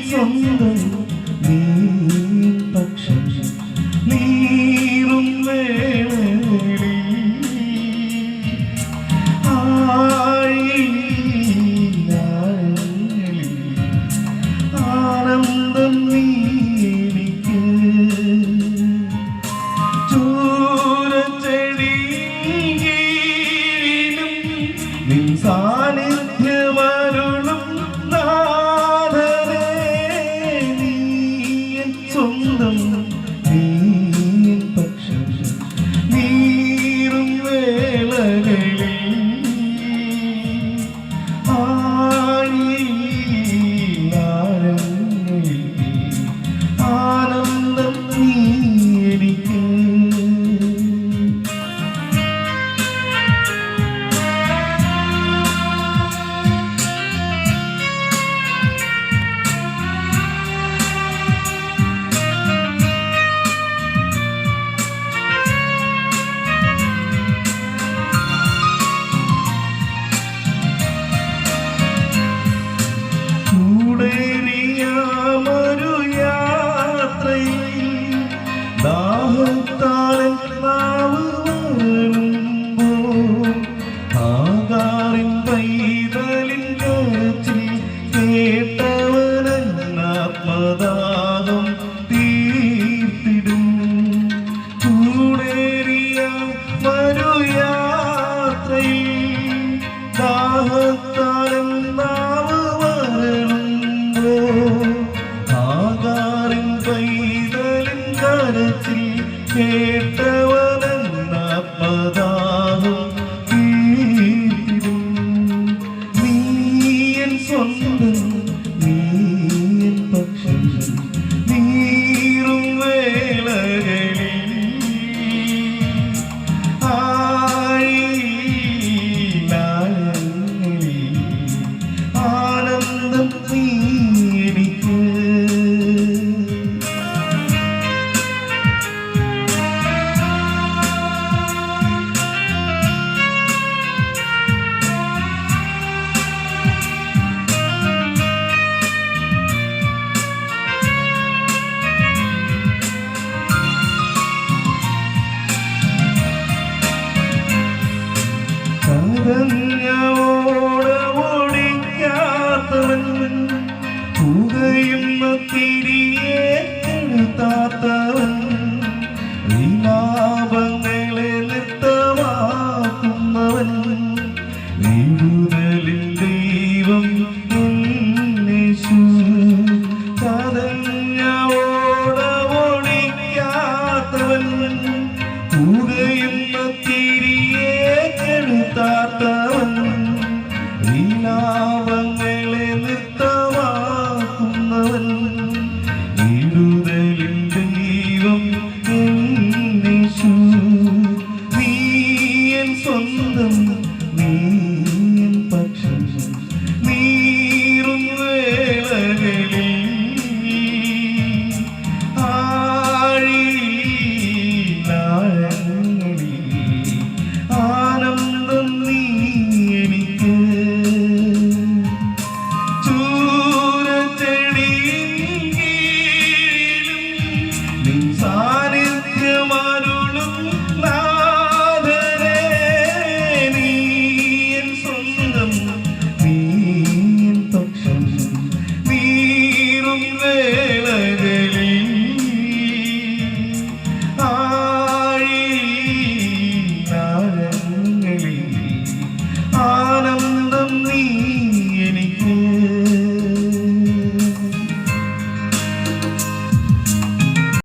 സ്വന്തം നീ പക്ഷം നീറും വേളകളിൽ ആനന്ദം നീ എനിക്ക് ചൂരച്ചെടിയിലും നിൻ സാന്നിധ്യമരുളും നാഥനേ നീ എൻ സ്വന്തം നീ എൻ പക്ഷം നീറും വേളകളിൽ ആനന്ദം നീ എനിക്ക് ദാഹത്താലെ നാവ് വരുമ്പോൾ ആകാറിൻ പൈതലിൻ കരച്ചിൽ കേട്ടവനാത്മദാഹം തീർത്തിടും കൂടേറിയ മരുയാത്രയിൽ ദാഹത്താലെ നാവ് വരുമ്പോൾ ആകാറിൻ പൈതലിൻ കരച്ചിൽ കേട്ടവനാത്മദാഹം തീർത്തിടും നീ എൻ സ്വന്തം നീ എൻ പക്ഷം നീറും വേളകളിൽ ആനന്ദം നീ എനിക്ക് ഓടിക്കാത്തവൻ പുകയുന്ന തിരിയെ എഴുതാത്തവൻ വിലാപങ്ങളെ നൃത്തമാക്കുന്നവൻ വിടുതലിൽ ദൈവം യേശു ഓടിക്കാത്തവൻ പുകയുന്ന തിരിയെ കെടുത്താത്തവൻ വിലാപങ്ങളെ നൃത്തമാക്കുന്നവൻ വിടുതലിൽ ദൈവം യേശു നീ എൻ സ്വന്തം നീ എൻ പക്ഷം നീറും വേളകളിൽ ആനന്ദം നീ എനിക്ക് ചൂരച്ചെടിയിലും നിൻ സാന്നിധ്യമരുളും നാഥനേ നീ എൻ സ്വന്തം നീ എൻ പക്ഷം നീറും